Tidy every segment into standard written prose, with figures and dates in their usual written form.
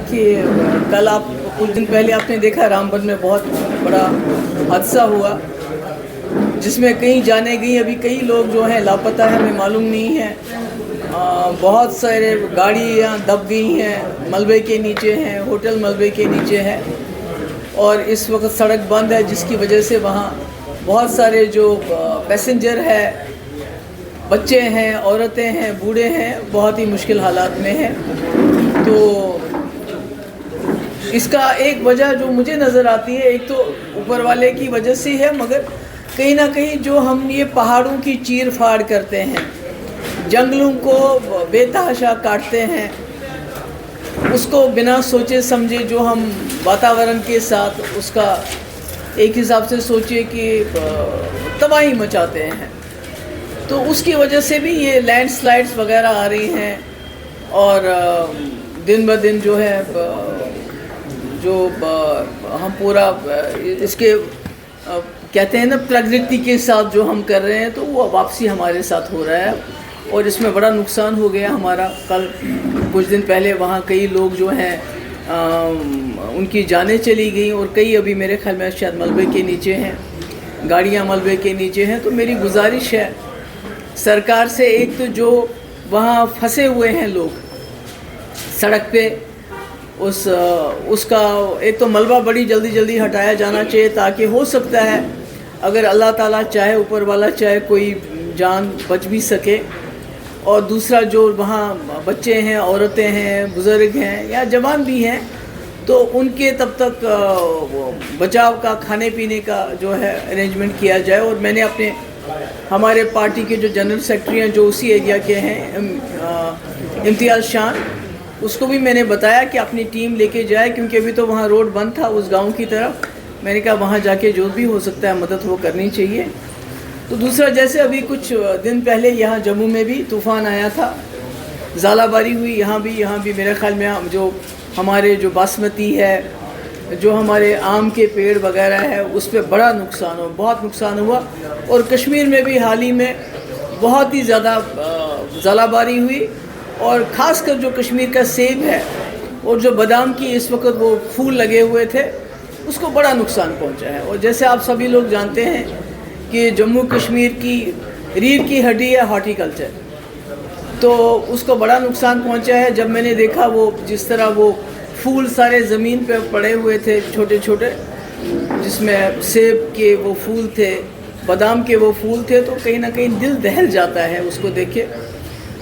کہ کل آپ کچھ دن پہلے آپ نے دیکھا رامبن میں بہت بڑا حادثہ ہوا جس میں کئی جانیں گئی، ابھی کئی لوگ جو ہیں لاپتہ ہیں، ہمیں معلوم نہیں ہے۔ بہت سارے گاڑیاں دب گئی ہیں، ملبے کے نیچے ہیں، ہوٹل ملبے کے نیچے ہے، اور اس وقت سڑک بند ہے جس کی وجہ سے وہاں بہت سارے جو پیسنجر ہے، بچے ہیں، عورتیں ہیں، بوڑھے ہیں، بہت ہی مشکل حالات میں ہیں۔ تو اس کا ایک وجہ جو مجھے نظر آتی ہے، ایک تو اوپر والے کی وجہ سے ہے، مگر کہیں نہ کہیں جو ہم یہ پہاڑوں کی چیر پھاڑ کرتے ہیں، جنگلوں کو بے تحاشا کاٹتے ہیں، اس کو بنا سوچے سمجھے جو ہم واتاورن کے ساتھ اس کا ایک حساب سے سوچے کہ تباہی مچاتے ہیں، تو اس کی وجہ سے بھی یہ لینڈ سلائڈز وغیرہ آ رہی ہیں، اور دن بہ دن جو ہے جو ہم پورا اس کے کہتے ہیں نا پرکرتی کے ساتھ جو ہم کر رہے ہیں، تو وہ واپسی ہمارے ساتھ ہو رہا ہے، اور اس میں بڑا نقصان ہو گیا ہمارا۔ کل کچھ دن پہلے وہاں کئی لوگ جو ہیں ان کی جانیں چلی گئیں، اور کئی ابھی میرے خیال میں شاید ملبے کے نیچے ہیں، گاڑیاں ملبے کے نیچے ہیں۔ تو میری گزارش ہے سرکار سے، ایک تو جو وہاں پھنسے ہوئے ہیں لوگ سڑک پہ، اس کا ایک تو ملبہ بڑی جلدی ہٹایا جانا چاہیے، تاکہ ہو سکتا ہے اگر اللہ تعالیٰ چاہے، اوپر والا چاہے، کوئی جان بچ بھی سکے۔ اور دوسرا جو وہاں بچے ہیں، عورتیں ہیں، بزرگ ہیں یا جوان بھی ہیں، تو ان کے تب تک بچاؤ کا، کھانے پینے کا جو ہے ارینجمنٹ کیا جائے۔ اور میں نے اپنے ہمارے پارٹی کے جو جنرل سیکرٹری ہیں جو اسی ایریا کے ہیں، امتیاز شان، اس کو بھی میں نے بتایا کہ اپنی ٹیم لے کے جائے، کیونکہ ابھی تو وہاں روڈ بند تھا اس گاؤں کی طرف۔ میں نے کہا وہاں جا کے جو بھی ہو سکتا ہے مدد وہ کرنی چاہیے۔ تو دوسرا، جیسے ابھی کچھ دن پہلے یہاں جموں میں بھی طوفان آیا تھا، ژالہ باری ہوئی، یہاں بھی میرے خیال میں جو ہمارے جو باسمتی ہے، جو ہمارے آم کے پیڑ وغیرہ ہے، اس پہ بڑا نقصان ہوا، بہت نقصان ہوا۔ اور کشمیر میں بھی حال ہی میں بہت ہی زیادہ ژالہ باری ہوئی، اور خاص کر جو کشمیر کا سیب ہے اور جو بادام کی اس وقت وہ پھول لگے ہوئے تھے، اس کو بڑا نقصان پہنچا ہے۔ اور جیسے آپ سبھی لوگ جانتے ہیں کہ جموں کشمیر کی ریڑھ کی ہڈی ہے ہارٹی کلچر، تو اس کو بڑا نقصان پہنچا ہے۔ جب میں نے دیکھا وہ جس طرح وہ پھول سارے زمین پہ پڑے ہوئے تھے چھوٹے چھوٹے، جس میں سیب کے وہ پھول تھے، بادام کے وہ پھول تھے، تو کہیں نہ کہیں دل دہل جاتا ہے اس کو دیکھ کے۔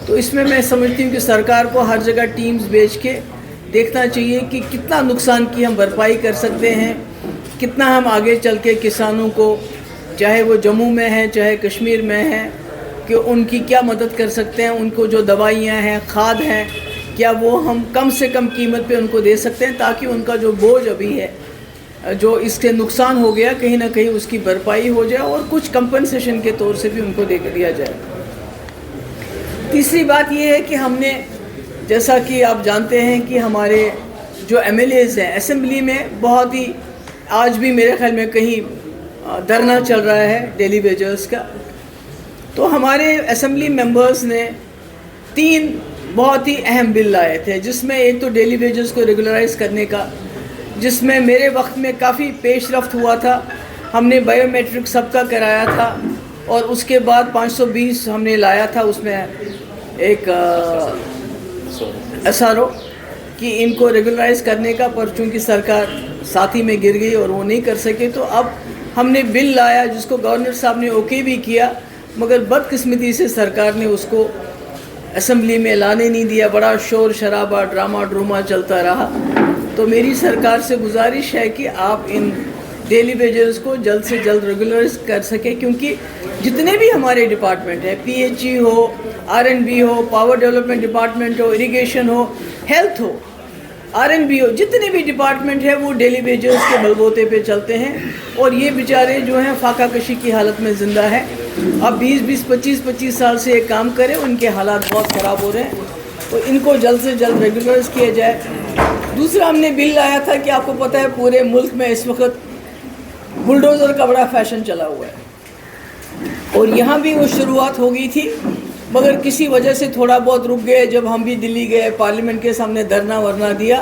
تو اس میں سمجھتی ہوں کہ سرکار کو ہر جگہ ٹیمز بھیج کے دیکھنا چاہیے کہ کتنا نقصان کی ہم بھرپائی کر سکتے ہیں، کتنا ہم آگے چل کے کسانوں کو، چاہے وہ جموں میں ہیں چاہے کشمیر میں ہیں، کہ ان کی کیا مدد کر سکتے ہیں۔ ان کو جو دوائیاں ہیں، کھاد ہیں، کیا وہ ہم کم سے کم قیمت پہ ان کو دے سکتے ہیں، تاکہ ان کا جو بوجھ ابھی ہے، جو اس کے نقصان ہو گیا، کہیں نہ کہیں اس کی بھرپائی ہو جائے، اور کچھ کمپنسیشن کے طور سے بھی ان کو دے دیا جائے۔ تیسری بات یہ ہے کہ ہم نے، جیسا کہ آپ جانتے ہیں کہ ہمارے جو ایم ایل ایز ہیں اسمبلی میں، بہت ہی آج بھی میرے خیال میں کہیں دھرنا چل رہا ہے ڈیلی ویجرز کا، تو ہمارے اسمبلی ممبرز نے 3 بہت ہی اہم بل لائے تھے، جس میں ایک تو ڈیلی ویجرز کو ریگولرائز کرنے کا، جس میں میرے وقت میں کافی پیش رفت ہوا تھا۔ ہم نے بائیو میٹرک سب کا کرایا تھا، اور اس کے بعد 520 ہم نے لایا تھا، اس میں ایک SRO کہ ان کو ریگولرائز کرنے کا، پر چونکہ سرکار ساتھی میں گر گئی اور وہ نہیں کر سکے، تو اب ہم نے بل لایا جس کو گورنر صاحب نے اوکے بھی کیا، مگر بدقسمتی سے سرکار نے اس کو اسمبلی میں لانے نہیں دیا۔ بڑا شور شرابہ، ڈرامہ چلتا رہا۔ تو میری سرکار سے گزارش ہے کہ آپ ان ڈیلی ویجرز کو جلد سے جلد ریگولرائز کر سکیں، کیونکہ جتنے بھی ہمارے ڈپارٹمنٹ ہیں، PHE ہو، R&B ہو، پاور ڈیولپمنٹ ڈپارٹمنٹ ہو، اریگیشن ہو، ہیلتھ ہو، R&B ہو، جتنے بھی ڈپارٹمنٹ ہیں وہ ڈیلی ویجرز کے بلبوتے پہ چلتے ہیں، اور یہ بیچارے جو ہیں فاقہ کشی کی حالت میں زندہ ہیں۔ اب 25 سال سے یہ کام کریں، ان کے حالات بہت خراب ہو رہے ہیں، تو ان کو جلد سے جلد ریگولرائز کیا جائے۔ دوسرا ہم نے بل لایا تھا کہ آپ کو پتہ ہے پورے ملک میں اس وقت بلڈوزر کا بڑا فیشن چلا ہوا ہے، اور یہاں بھی وہ شروعات ہو گئی تھی، مگر کسی وجہ سے تھوڑا بہت رک گئے۔ جب ہم بھی دلی گئے، پارلیمنٹ کے سامنے دھرنا ورنا دیا،